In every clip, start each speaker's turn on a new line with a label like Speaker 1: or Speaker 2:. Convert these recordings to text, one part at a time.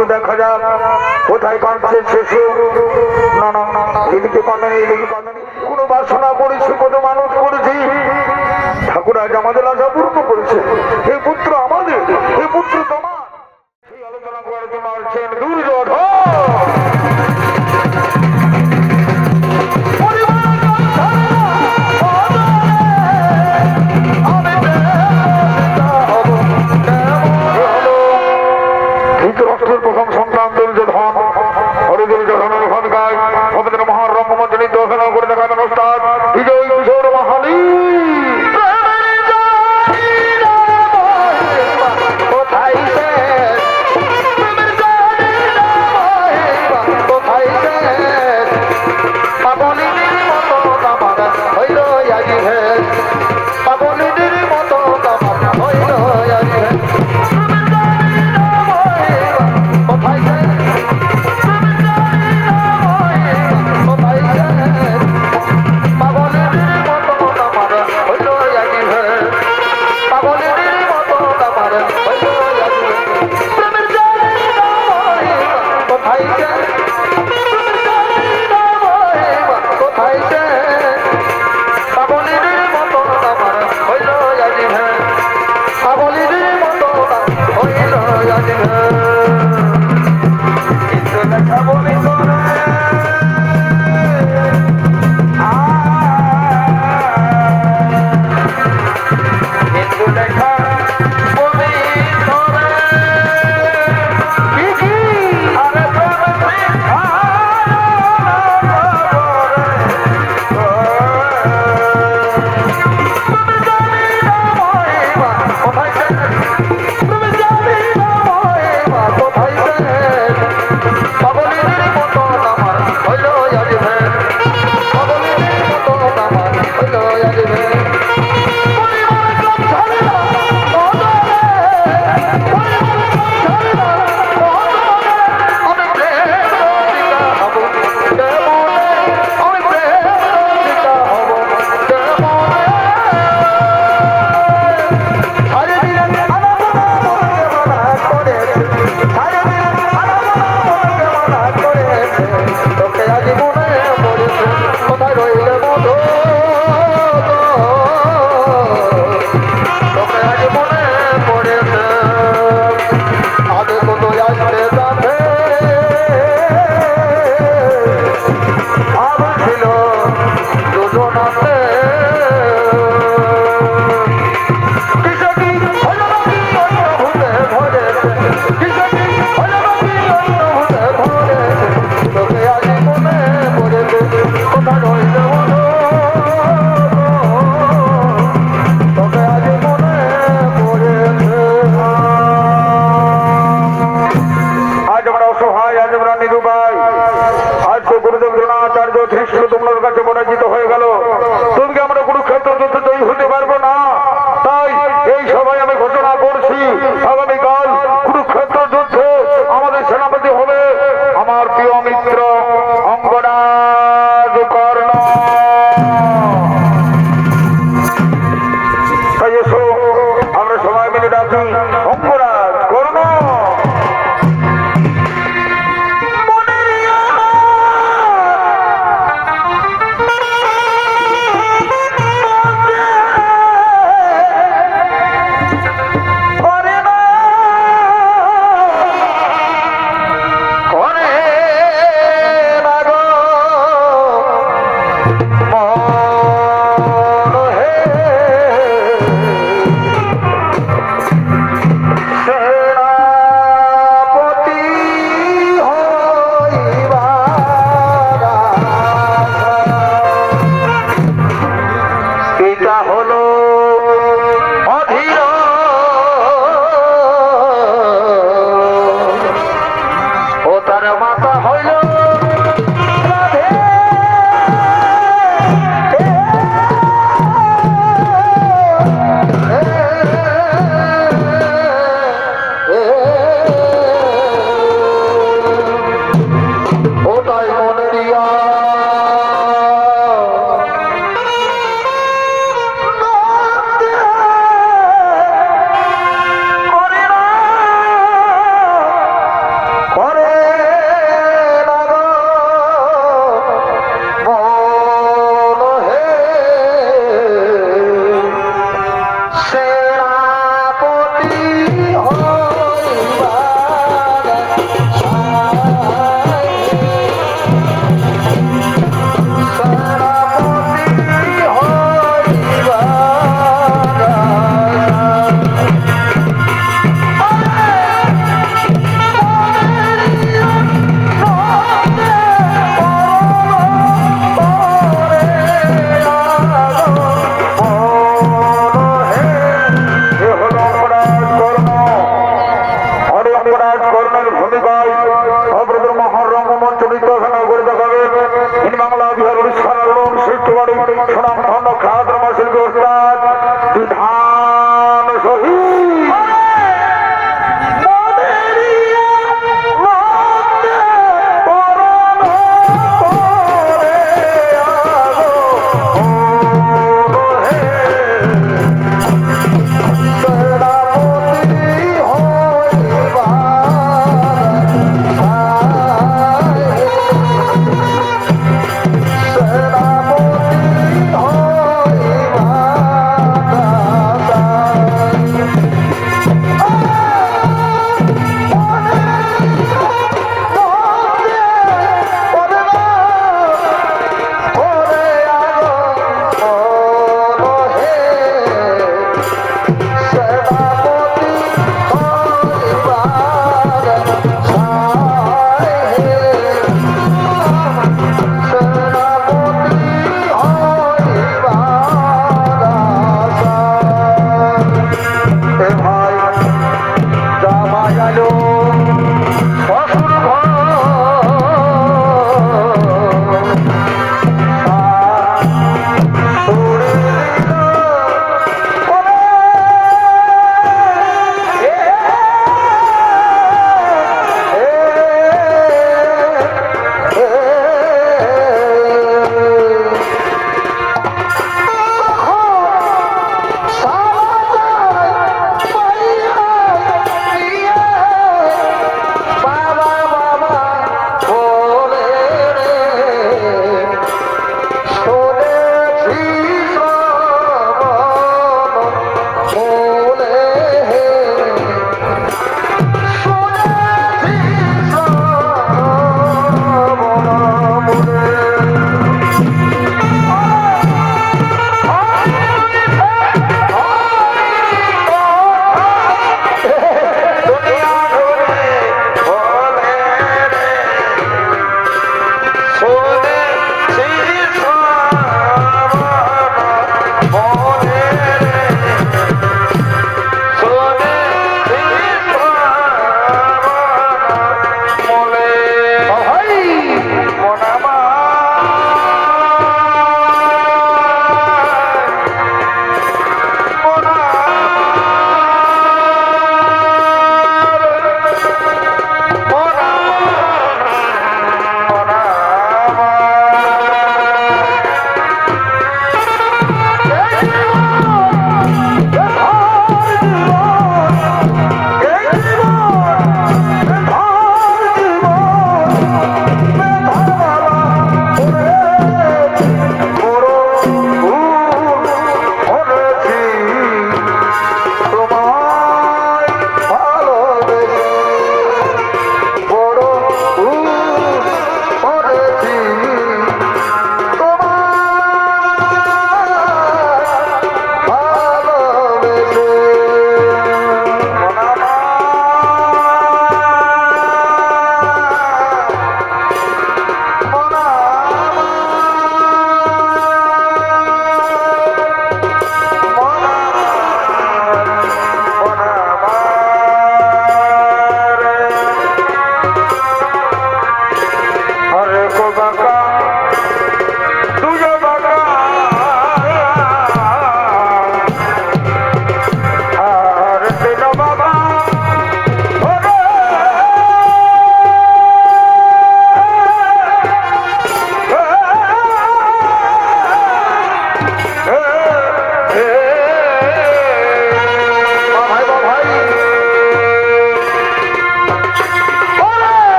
Speaker 1: একটু দেখা যাক কোথায় কাঁদছে শেষ। না না এদিকে কাঁদেনি, এদিকে কাঁদেনি। কোনো বাসনা করেছি, কত মানুষ করেছি, ঠাকুর আজ আমাদের আশা পূর্ণ করেছে। এই পুত্র আমাদের, এই পুত্র তোমার, সেই আলোচনা করার জন্য আসছেন দুর্যোধন। প্রথম সন্তান দুর্যোধন, দুর্যোধনের ভূমিকায় আমাদের মহান রঙ্গমঞ্চনী দোষণা করে দেখাবেন ওস্তাদ বিজয় কিশোর মাহালি।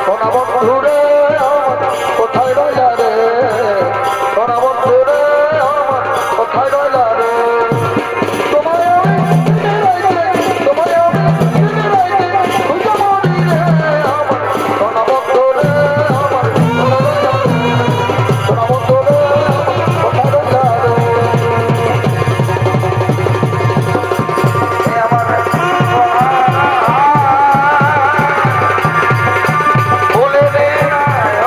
Speaker 1: সোনা বন্ধু রে আমার কোথায় রইলা রে সোনা বন্ধু রে আমার কোথায় রইলা রে তোমায় আমি তোমায় আমি খুঁজে মরি রে আমার সোনা বন্ধু রে আমার সোনা বন্ধু রে কোথায় রইলা রে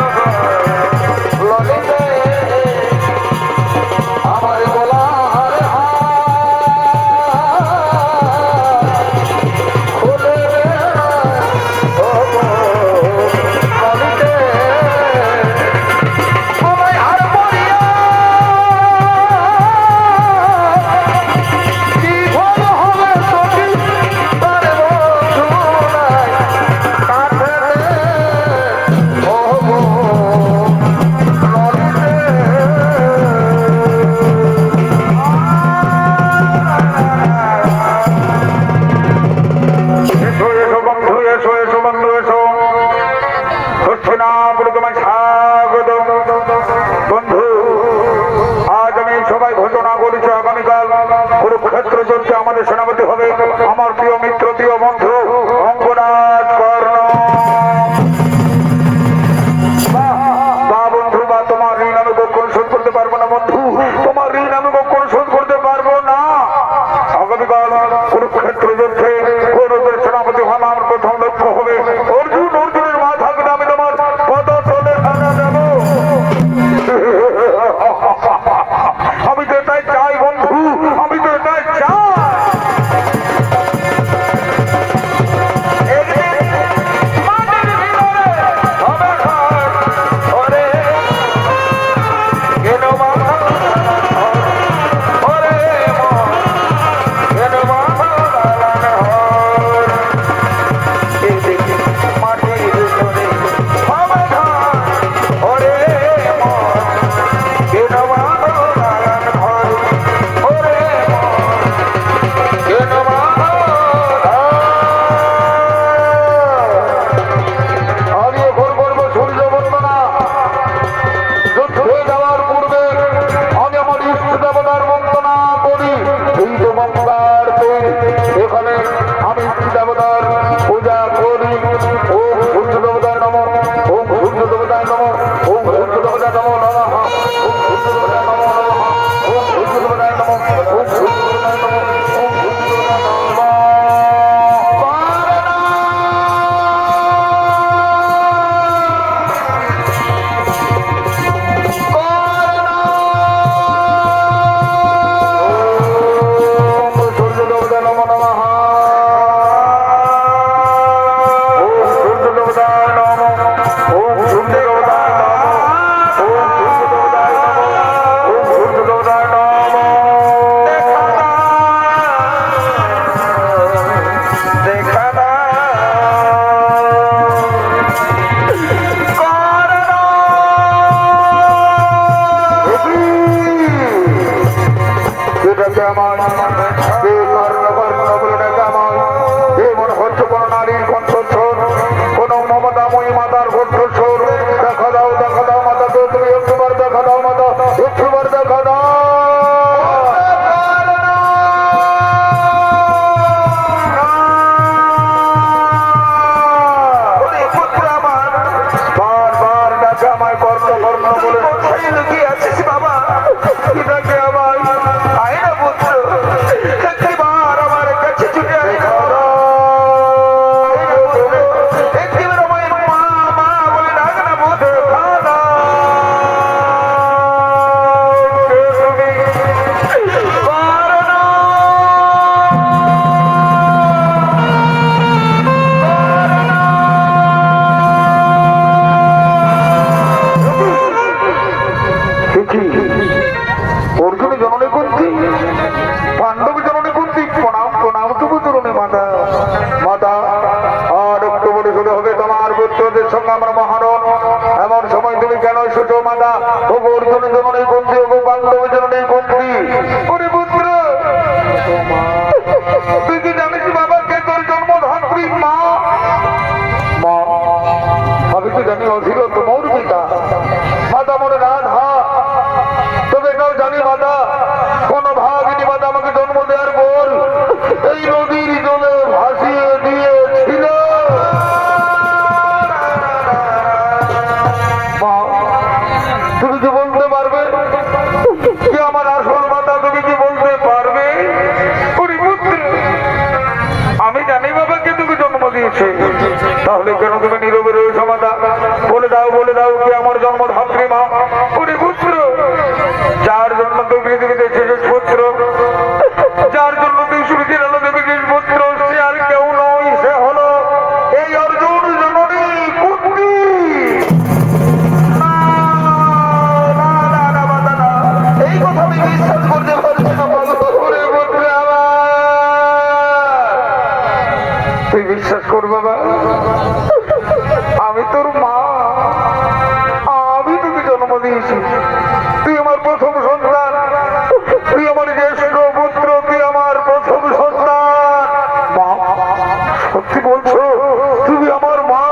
Speaker 1: আমাদের সেনাপতি হবে আমার প্রিয় মিত্র প্রিয় বন্ধু অঙ্গরাজ কর্ণ বা বন্ধু বা তোমার ঋণ আমি কখনো শোধ করতে পারবো না বন্ধু তোমার ঋণ আমি কখনো শোধ করতে পারবো না আগামীকাল কুরুক্ষেত্র যুদ্ধে কৌরবের সেনাপতি হওয়া আমার প্রথম লক্ষ্য হবে অর্জুনের মা থাকলে আমি তোমার পদতলে ফেলে দেবো আমি তো এটাই চাই বন্ধু আমি তো এটাই চাই কি জানি অধীর তোমার পিতা মাতা মোর রাধা। তবে এটাও জানি মাতা কোন ভাগিনী মাতা আমাকে জন্ম দেওয়ার পর এই নদীর জলে ভাসিয়ে দিয়েছিল। মা তুমি কি বলতে পারবে কি আমার আসল মাতা? তুমি কি বলতে পারবে? আমি জানি বাবা কে তুমি জন্ম দিয়েছে, তাহলে কেন তুমি নীরবে রয়েছো মাতা? বলে দাও কি আমার জন্মধাত্রী মা? ওরে পুত্র, যার জন্য তুমি পৃথিবীতে শেষ পুত্র, যার জন্য তুই সূর্যের আলো দেবে শেষ পুত্র, সে আর কেউ নয়, সে হলো এই অর্জুন জননী কুন্তি। এই কথা আমি বিশ্বাস করতে পারছি না। ওরে পুত্র আমার, তুই বিশ্বাস কর বাবা, আমি তোর মা, আমি তোকে জন্ম দিয়েছি, তুই আমার প্রথম সন্তান, তুই আমার জ্যেষ্ঠ পুত্র, তুই আমার প্রথম সন্তান। মা সত্যি বলছো তুমি আমার মা,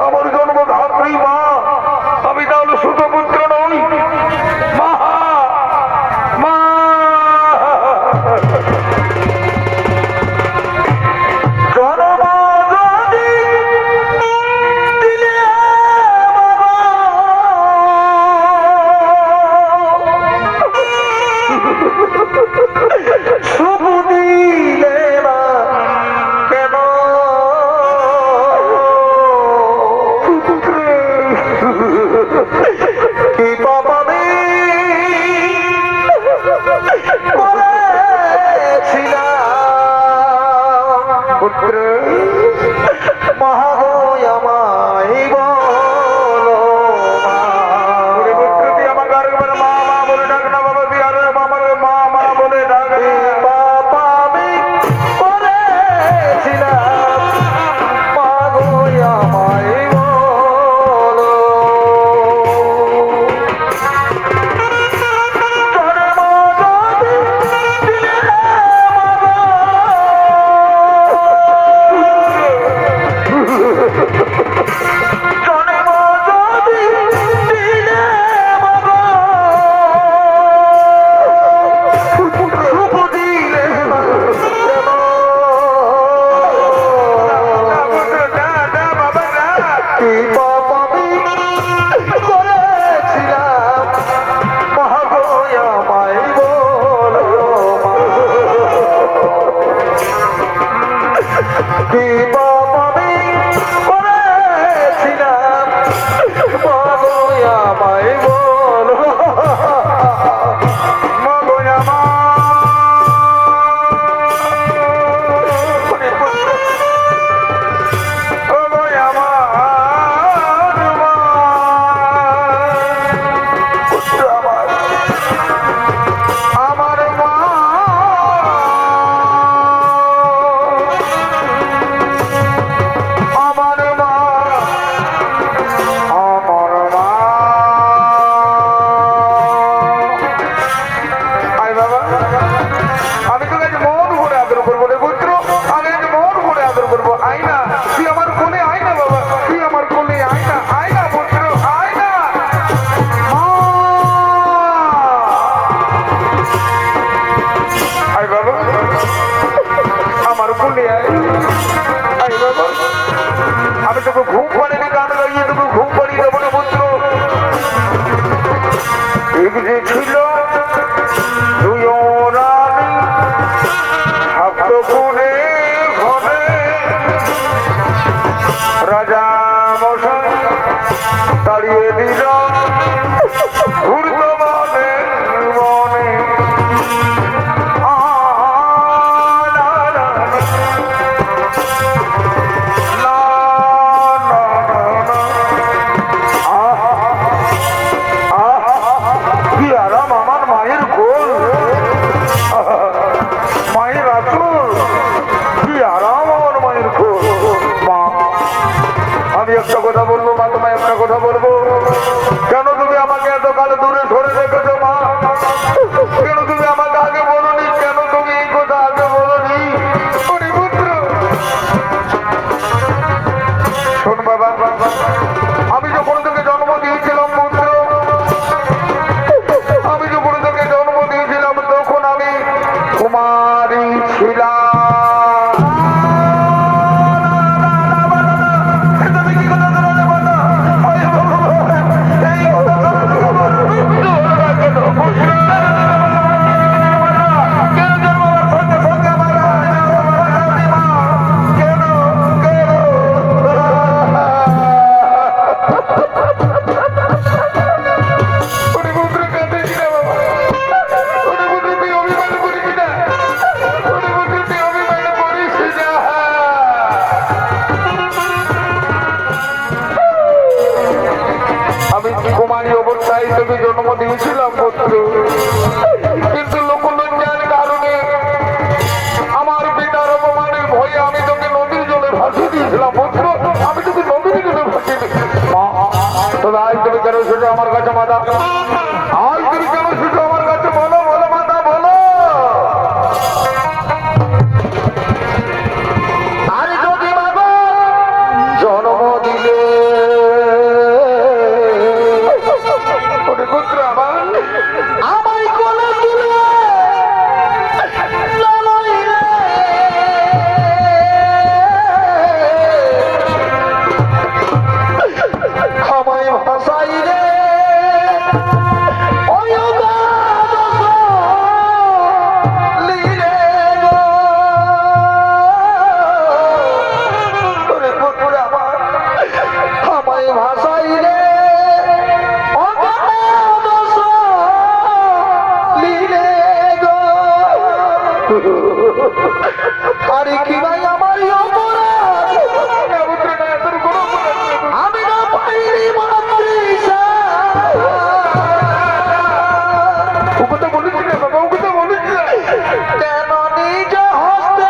Speaker 1: আমার জন্মধাত্রী মা? আমি তাহলে ছোট পুত্র নই? মা মা আমি তোকে ঘুম পাড়িনি, গান গাইয়ে তোকে ঘুম পাড়িয়ে দেবো না পুত্র। এক যে ছিল দুই রানী থাকতো কোণে ঘরে, রাজা মশাই তাড়িয়ে দিল ঘুরত মনে মনে। একটা কথা বলবো মা, তোমায় একটা কথা বলবো। কেন তুমি আমাকে এতকাল দূরে সরে রেখেছো মা? কেন তুমি আমাকে আগে বলোনি? কেন তুমি এই কথা আগে বলোনি? পুত্র শোন বাবা, আমি যখন তোকে জন্ম দিয়েছিলাম পুত্র, আমি যখন তোকে জন্ম দিয়েছিলাম তখন আমি কুমারী ছিলাম। আমি কুমারী অবস্থায় তোকে জন্ম দিয়েছিলাম পুত্র, কিন্তু লোকলজ্জার কারণে আমার পিতার অপমানের ভয়ে আমি তোকে নদীর জলে ভাসিয়ে দিয়েছিলাম পুত্র। আমি তোকে নদীর জলে ভাসিয়ে দিয়েছি। তবে আজ তুমি কেন সেটা আমার কাছে মাতা? আজ তুমি কেন সেটা আমার কাছে বলো, বলো মাতা বলো। আর যদি বাবা জন্ম দিলে আরে কি ভাই আমার আমি না পাইনি কথা বলেছি না বাবা, ও কথা বলেছি কেন নিজ হস্তে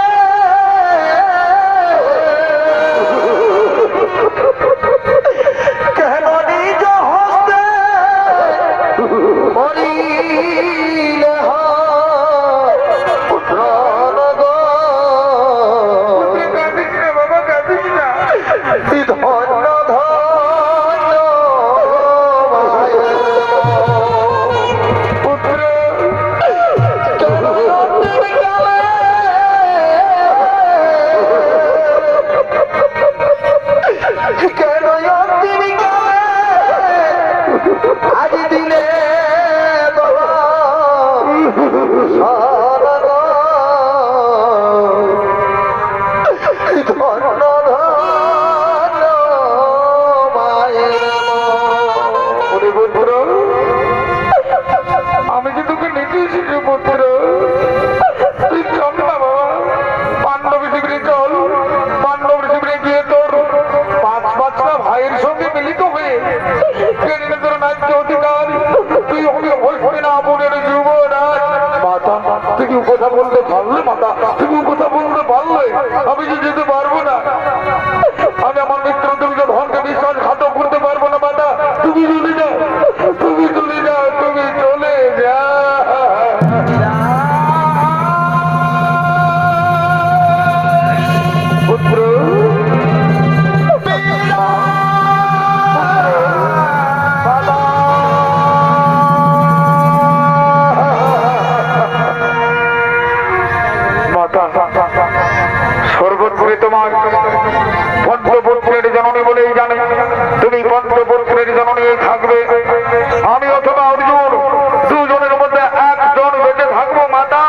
Speaker 1: কেন নিজ হস্তে মরিলে আজি দিলে আমি যে তোকে নিতেছি পুত্র, তুই চল না বাবা, পাণ্ডব শিবিরে চল। পাণ্ডব শিবিরে গিয়ে তোর পাঁচটা ভাইয়ের সঙ্গে মিলিত হয়ে তোর ন্যায্য অধিকার তুই হবে হইবে না বোনের যুবরাজ। মাতা তুমি কথা বলতে পারলে, মাতা তুমি কথা বলতে পারলে, আমি যে যেতে পারবো না। আমি আমার মিত্র তুমি ধনকে বিশ্বাসঘাতক করতে পারবো না মাতা। তুমি চলে যাও, তুমি চলে যাও, তুমি চলে যাও। পুত্র সর্বত্রে তোমার পদ্মপুত্রের জননী বলেই জানে, তুমি পদ্মপুত্রের জননী থাকবে। আমি অথবা অর্জুন দুজনের মধ্যে একজন বেঁচে থাকবো মাতা,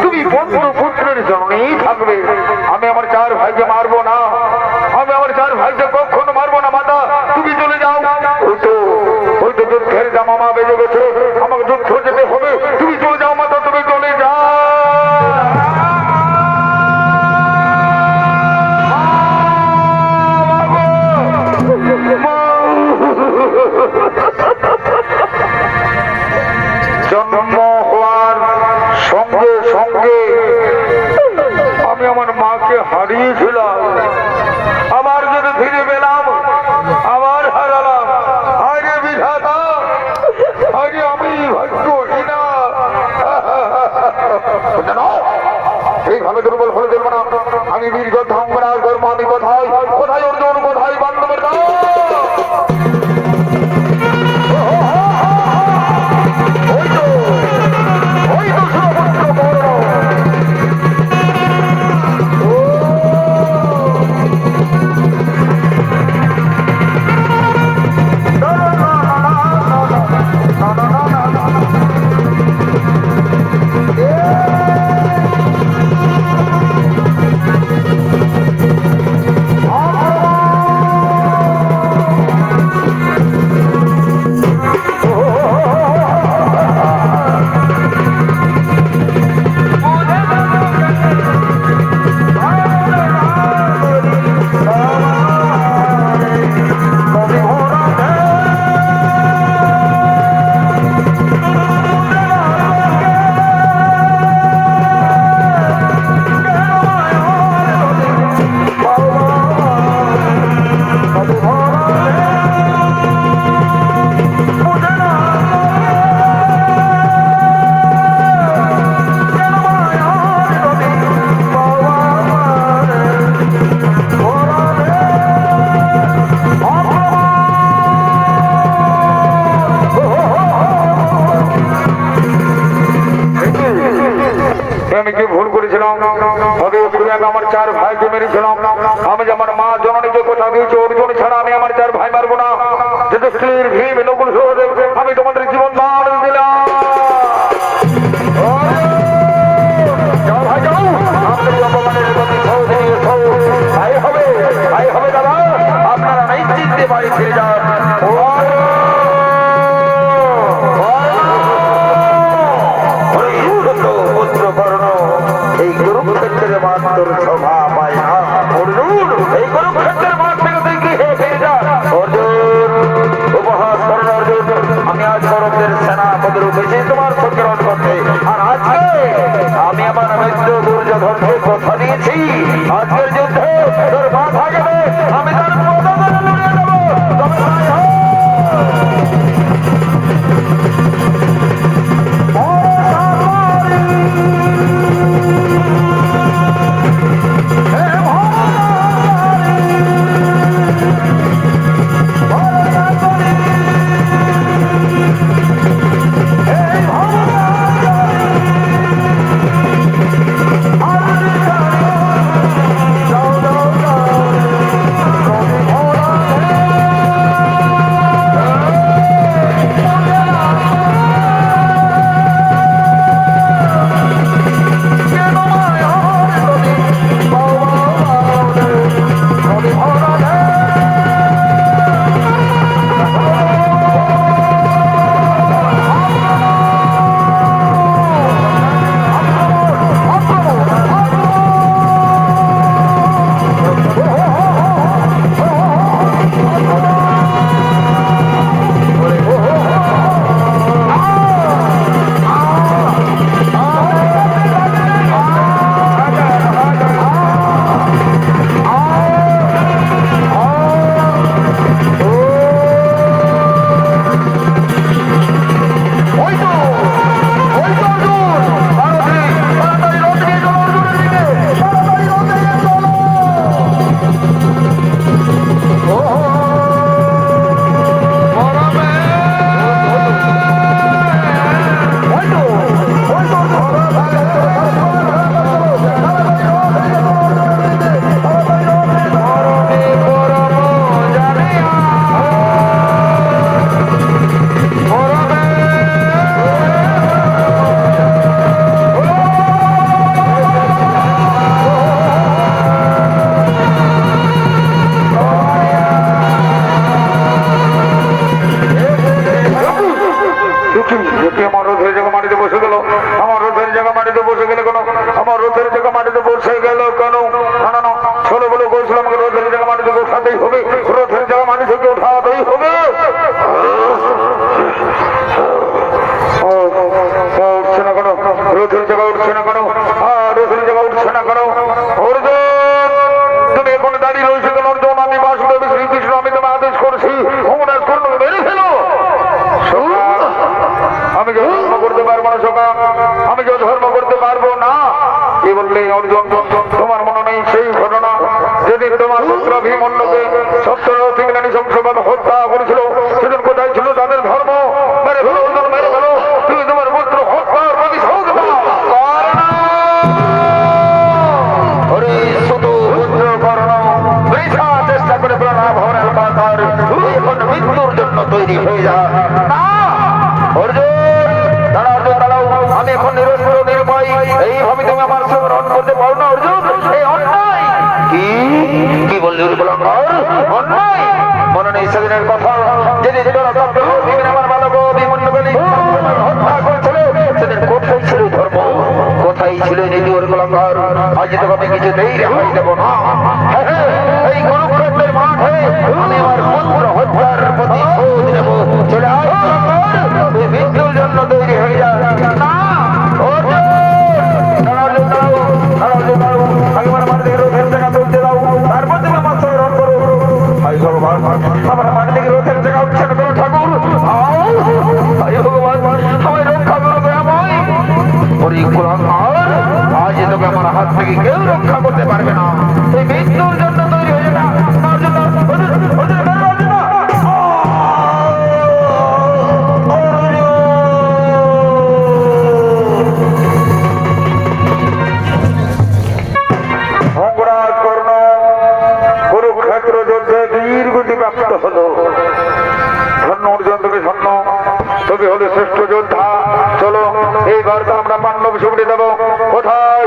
Speaker 1: তুমি পদ্মপুত্রের জননী থাকবে। আমি আমার চার ভাইকে মারবো না, আমি আমার চার ভাইকে কখনো মারবো না মাতা, তুমি চলে যাও। হয়তো যুদ্ধের জামামা বেজে গেছে, আমাকে যুদ্ধ যেতে হবে, তুমি চলে যাও মাতা, তুমি চলে যাও। জন্ম হওয়ার সঙ্গে সঙ্গে আমি আমার মাকে হারিয়েছিলাম, আবার যদি ফিরে পেলাম আবার হারালাম। আরে বিধাতা, আরে আমি ভাগ্যহীনা। এইভাবে দুর্বল হয়ে চলবো না। আমি বীর যোদ্ধা, আমি কোথায় কোথায় অর্জুন, কোথায় বান্ধবের করেছিলাম, আগে আমি আমার 4 ভাইকে মেরেছিলাম। আমি যে আমার মা জননীকে কথা দিয়েছি, অর্জুন ছাড়া আমি আমার 4 ভাই মারবো না। যুধিষ্ঠির, ভীম, নকুল, সহদেব, আমি তোমাদের জীবন দান দিলাম। যাও ভাই যাও, আমাদের অপমানের প্রতি ভাই হবে, ভাই হবে দাদা। আপনারা নিশ্চিন্তে বাড়ি ফিরে যান। এই কুরুক্ষেত্রের মাত্র শোভা পায় না অর্জুন। এই কুরুক্ষেত্রের মাঠ থেকে তুই কি ফিরে যা অর্জুন। উপহাস করেন অর্জুন, আমি আজ কৌরবদের সেনাপতির উঠেছি তোমার সংগ্রহণ করতে। আর আজকে আমি আমার মিত্র দুর্যোধনকে কথা দিয়েছি, আজকের যুদ্ধে তোর মাথা গেলে আমি তার পদতলে লুটিয়ে দেবো। তোমার মনে নেই সেই ঘটনা যেদিন তোমার পুত্র ভীমন্ডকে 70 ইংরেজি সংসদ হত্যা করেছিল? সেদিন কোথায় ছিল তাদের ধর্ম? মেরে ফেলো, মেরে ফেলো, তুমি তোমার পুত্র হত্যার প্রতিশোধ নাও। শুধু পুত্র কর্ণ বৃথা চেষ্টা করে প্রণাম হওয়ার পাতার এখন মৃত্যুর জন্য তৈরি হয়ে যায় না। অর্জুন দাঁড়াও, দাঁড়াও, আমি এখন নিরস্ত্র নির্ভয়, এইভাবে তুমি আমার সঙ্গে রণ করতে পারো না অর্জুন। এই অন্যায়। কি বললি অন্যায়? মনে নেই সেদিনের কথা, যেদিন আমার বালক অভিমন্যু হত্যা করেছিল? সেদিন কোথায় ছিল ধর্ম, কোথায় ছিল নীতি? ওর কলঙ্কার আজ তো আমি কিছুতেই রেহাই দেব না। এই কুরুক্ষেত্রের মাঠে আমি আমার পুত্র হত্যার প্রতিশোধ নেব। চলে আয়, মৃত্যুর জন্য তৈরি হয়ে যায় না। আমার মাটি থেকে রোধের জায়গা উচ্ছেদ করো ঠাকুর। ভগবান আমায় রক্ষা করো দয়াময়। আজ তোকে আমার হাত থেকে কেউ রক্ষা করতে পারবে না। এই মৃত্যুর জন্য তৈরি হয়ে যাবে। প্রাপ্ত হলো। ধন্য অর্জুন, তুমি ধন্য, তুমি হলে শ্রেষ্ঠ যোদ্ধা। চলো এইবার তো আমরা পাণ্ডব ছুটে দেবো। কোথায়